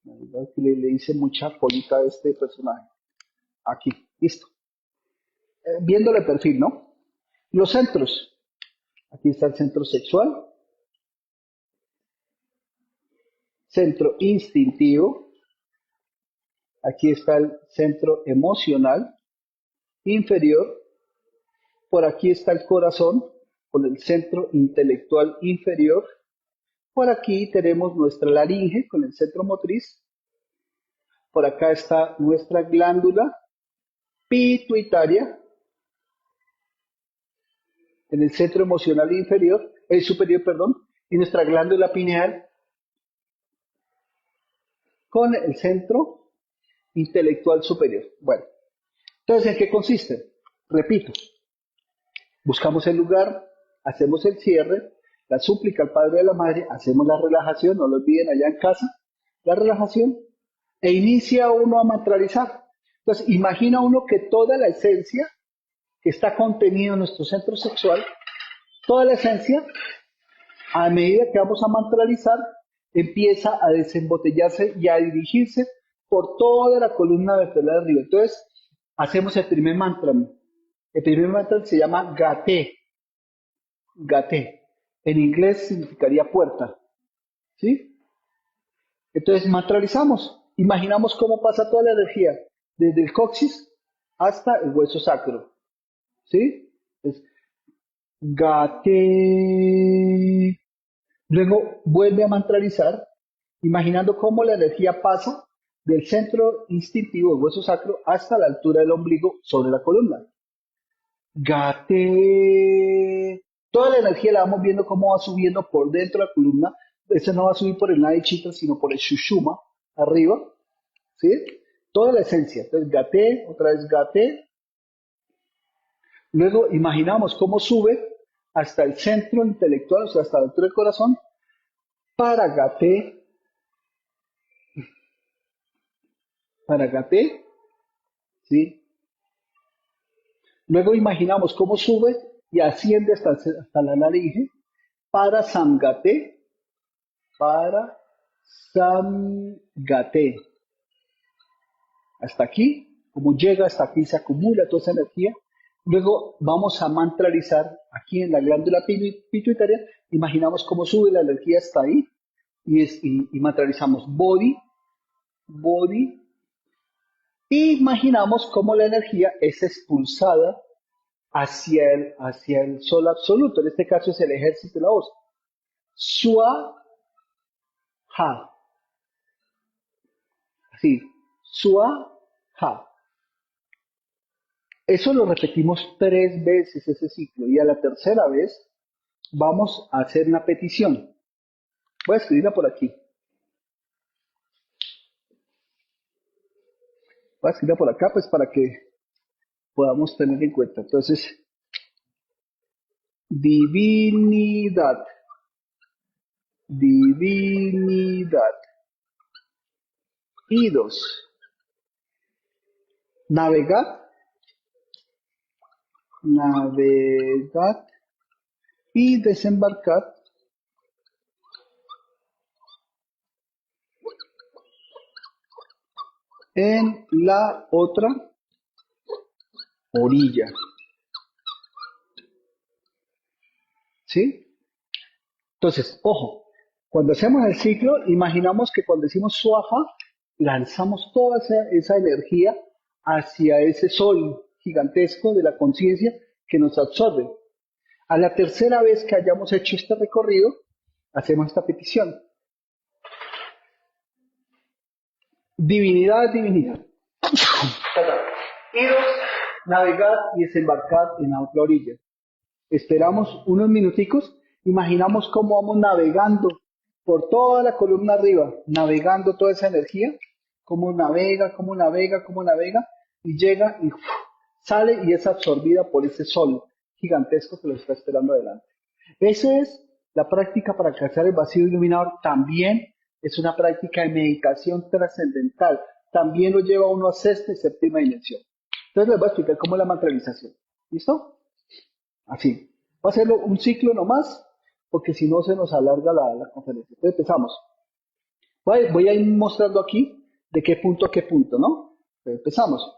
La verdad que le hice mucha colita a este personaje. Aquí, listo. Viéndole perfil, ¿no? Los centros. Aquí está el centro sexual, centro instintivo. Aquí está el centro emocional inferior. Por aquí está el corazón con el centro intelectual inferior. Por aquí tenemos nuestra laringe con el centro motriz. Por acá está nuestra glándula pituitaria en el centro emocional inferior, el superior, perdón, y nuestra glándula pineal con el centro intelectual superior. Bueno, entonces, ¿en qué consiste? Repito, buscamos el lugar, hacemos el cierre, la súplica al Padre y a la Madre, hacemos la relajación, no lo olviden allá en casa, la relajación, e inicia uno a mantralizar. Entonces, imagina uno que toda la esencia que está contenida en nuestro centro sexual, toda la esencia, a medida que vamos a mantralizar, empieza a desembotellarse y a dirigirse por toda la columna vertebral de arriba. Entonces, hacemos el primer mantra. El primer mantra se llama Gate. Gate. En inglés significaría puerta. ¿Sí? Entonces, mantralizamos. Imaginamos cómo pasa toda la energía, desde el coxis hasta el hueso sacro. ¿Sí? Es Gate. Luego vuelve a mantralizar, imaginando cómo la energía pasa del centro instintivo del hueso sacro hasta la altura del ombligo sobre la columna. Gate. Toda la energía la vamos viendo cómo va subiendo por dentro de la columna. Esa no va a subir por el Nadichitra, sino por el Shushuma, arriba. ¿Sí? Toda la esencia. Entonces, Gate, otra vez Gate. Luego imaginamos cómo sube hasta el centro intelectual, o sea, hasta la altura del corazón, para Gate, ¿sí? Luego imaginamos cómo sube y asciende hasta la laringe, para Samgate, para Samgate. Hasta aquí, como llega hasta aquí, se acumula toda esa energía. Luego vamos a mantralizar aquí en la glándula pituitaria, imaginamos cómo sube la energía hasta ahí y mantralizamos body, body, e imaginamos cómo la energía es expulsada hacia el sol absoluto, en este caso es el ejército de la voz. Swaha, así, Swaha. Eso lo repetimos 3 veces ese ciclo y a la tercera vez vamos a hacer una petición. Voy a escribirla por aquí. Voy a escribirla por acá pues para que podamos tener en cuenta. Entonces, divinidad, divinidad. Idos, navegad, navegad y desembarcad en la otra orilla. ¿Sí? Entonces, ojo, cuando hacemos el ciclo, imaginamos que cuando decimos Swaha, lanzamos toda esa energía hacia ese sol gigantesco de la conciencia que nos absorbe. A la tercera vez que hayamos hecho este recorrido, hacemos esta petición. Divinidad, divinidad. Iros, navegad y desembarcad en la otra orilla. Esperamos unos minuticos, imaginamos cómo vamos navegando por toda la columna arriba, navegando toda esa energía, cómo navega, cómo navega, cómo navega, y llega y sale y es absorbida por ese sol gigantesco que lo está esperando adelante. Esa es la práctica para alcanzar el vacío iluminador. También es una práctica de meditación trascendental. También lo lleva uno a sexta y séptima dimensión. Entonces les voy a explicar cómo es la materialización. ¿Listo? Así. Va a hacerlo un ciclo nomás, porque si no se nos alarga la conferencia. Entonces empezamos. Voy a ir mostrando aquí de qué punto a qué punto, ¿no? Entonces empezamos.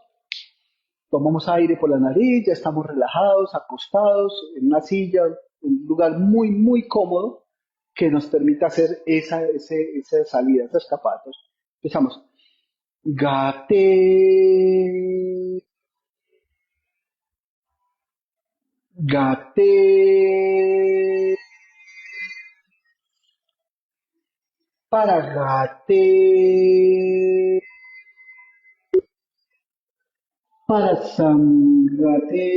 Tomamos aire por la nariz, ya estamos relajados, acostados, en una silla, en un lugar muy, muy cómodo que nos permita hacer esa salida, esa escapada. Entonces, empezamos. Gate, gate, para gate, para sangate,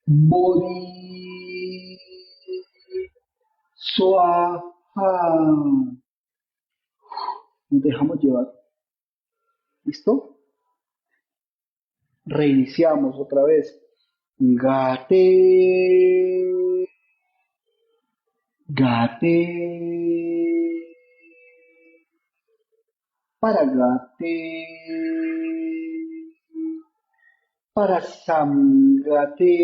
body, swaha. Nos dejamos llevar. ¿Listo? Reiniciamos otra vez. Gate, gate, para gate, para samgate,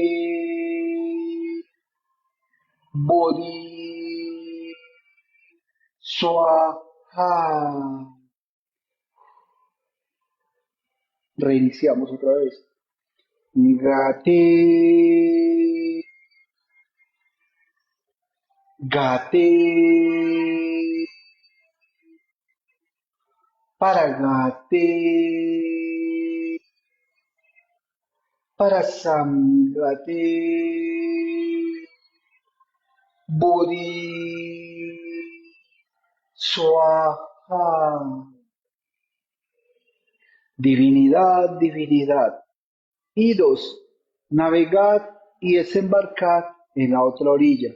body, swaha. Reiniciamos otra vez. Gate, gate, para gate, para samgate, body, Swaha. Divinidad, divinidad. Idos, navegad y desembarcad en la otra orilla.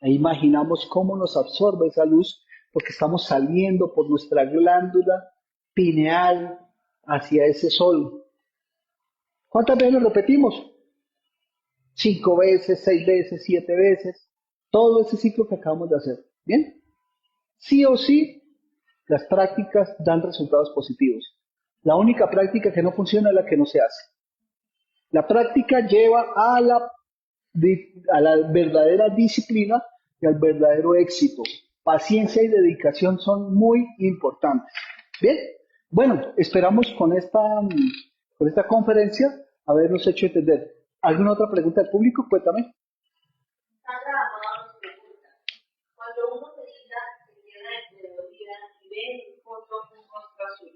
Ahí imaginamos cómo nos absorbe esa luz porque estamos saliendo por nuestra glándula pineal hacia ese sol. ¿Cuántas veces lo repetimos? 5 veces, 6 veces, 7 veces. Todo ese ciclo que acabamos de hacer. ¿Bien? Sí o sí, las prácticas dan resultados positivos. La única práctica que no funciona es la que no se hace. La práctica lleva a la verdadera disciplina y al verdadero éxito. Paciencia y dedicación son muy importantes. Bien, bueno, esperamos con esta conferencia habernos hecho entender. ¿Alguna otra pregunta del público? Cuéntame. Sandra Amado nos pregunta, cuando uno medita, se queda entre dormida y ve en un fondo un rostro azul.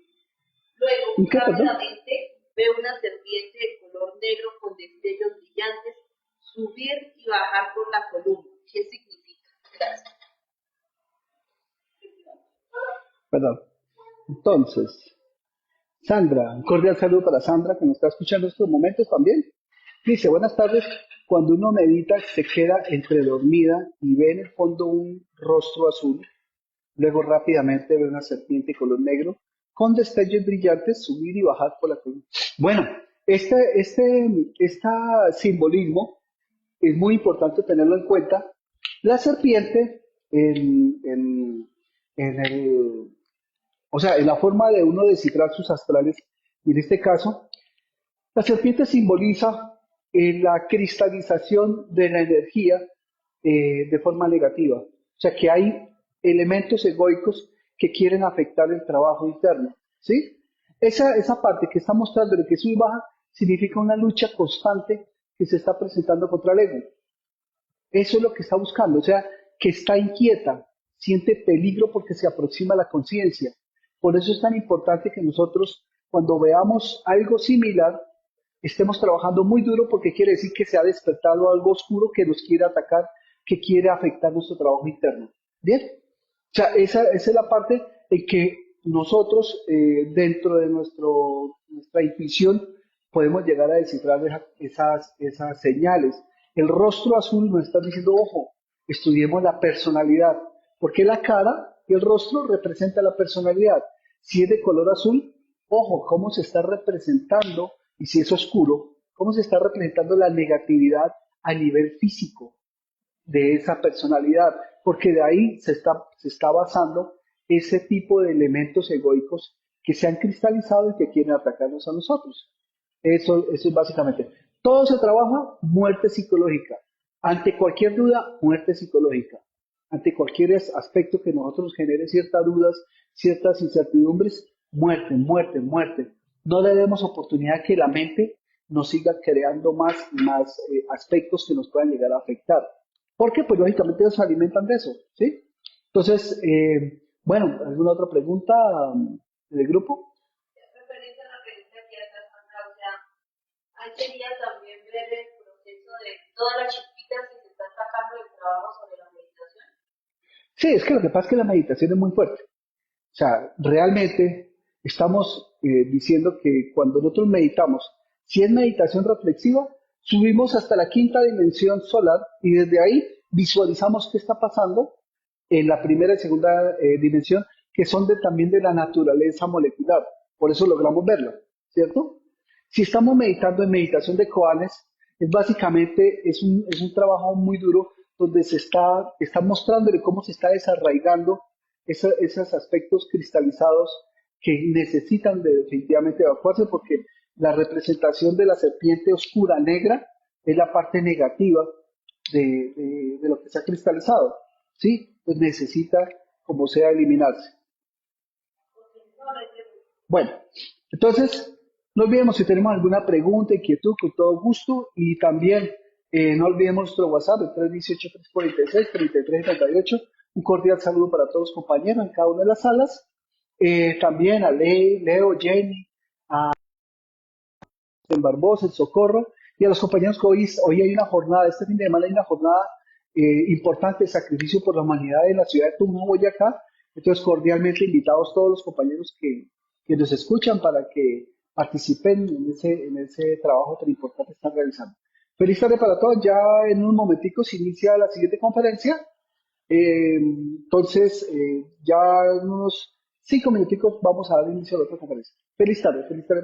Luego, ¿Y qué, perdón? rápidamente, ve una serpiente de color negro con destellos brillantes subir y bajar por la columna. ¿Qué significa? Gracias. Perdón. Entonces, Sandra, un cordial saludo para Sandra que nos está escuchando en estos momentos también. Dice, buenas tardes. Cuando uno medita, se queda entre dormida y ve en el fondo un rostro azul. Luego rápidamente ve una serpiente color negro con destellos brillantes subir y bajar por la columna. Bueno, este simbolismo es muy importante tenerlo en cuenta. La serpiente, en, en- en el, o sea, en la forma de uno descifrar sus astrales, y en este caso, la serpiente simboliza la cristalización de la energía de forma negativa. O sea, que hay elementos egoicos que quieren afectar el trabajo interno. ¿Sí? Esa parte que está mostrando de que sube y baja significa una lucha constante que se está presentando contra el ego. Eso es lo que está buscando, o sea, que está inquieta, siente peligro porque se aproxima a la conciencia. Por eso es tan importante que nosotros, cuando veamos algo similar, estemos trabajando muy duro porque quiere decir que se ha despertado algo oscuro que nos quiere atacar, que quiere afectar nuestro trabajo interno. ¿Bien? O sea, esa es la parte en que nosotros, dentro de nuestra intuición, podemos llegar a descifrar esas señales. El rostro azul nos está diciendo, ojo, estudiemos la personalidad, porque la cara y el rostro representan la personalidad. Si es de color azul, ojo, cómo se está representando, y si es oscuro, cómo se está representando la negatividad a nivel físico de esa personalidad, porque de ahí se está basando ese tipo de elementos egoicos que se han cristalizado y que quieren atacarnos a nosotros. Eso es básicamente. Todo se trabaja muerte psicológica. Ante cualquier duda, muerte psicológica. Ante cualquier aspecto que nosotros genere ciertas dudas, ciertas incertidumbres, muerte, muerte, muerte. No le demos oportunidad que la mente nos siga creando más y más aspectos que nos puedan llegar a afectar. Porque, pues, lógicamente ellos se alimentan de eso, ¿sí? Entonces, bueno, ¿alguna otra pregunta del grupo? Referente a la pregunta que hace Sandra, o sea, ahí sería también ver el proceso de todas las chispitas que se están sacando del trabajo sobre la meditación. Sí, es que lo que pasa es que la meditación es muy fuerte. O sea, realmente estamos diciendo que cuando nosotros meditamos, si es meditación reflexiva, subimos hasta la quinta dimensión solar y desde ahí visualizamos qué está pasando en la primera y segunda dimensión, que son también de la naturaleza molecular. Por eso logramos verlo, ¿cierto? Si estamos meditando en meditación de koanes, es básicamente es un trabajo muy duro donde está mostrándole cómo se está desarraigando esos aspectos cristalizados que necesitan definitivamente evacuarse porque la representación de la serpiente oscura negra es la parte negativa de lo que se ha cristalizado, ¿sí? Pues necesita, como sea, eliminarse. Bueno, entonces, no olvidemos si tenemos alguna pregunta, inquietud, con todo gusto, y también no olvidemos nuestro WhatsApp, el 318-346-3338. Un cordial saludo para todos los compañeros en cada una de las salas. También a Leo, Jenny, en Barbosa, en Socorro, y a los compañeros que hoy hay una jornada, este fin de semana hay una jornada importante sacrificio por la humanidad en la ciudad de Tunja, Boyacá. Entonces, cordialmente invitados todos los compañeros que nos escuchan para que participen en ese trabajo tan importante que están realizando. Feliz tarde para todos. Ya en un momentico se inicia la siguiente conferencia. Entonces, ya en unos 5 minuticos vamos a dar inicio a la otra conferencia. Feliz tarde, feliz tarde.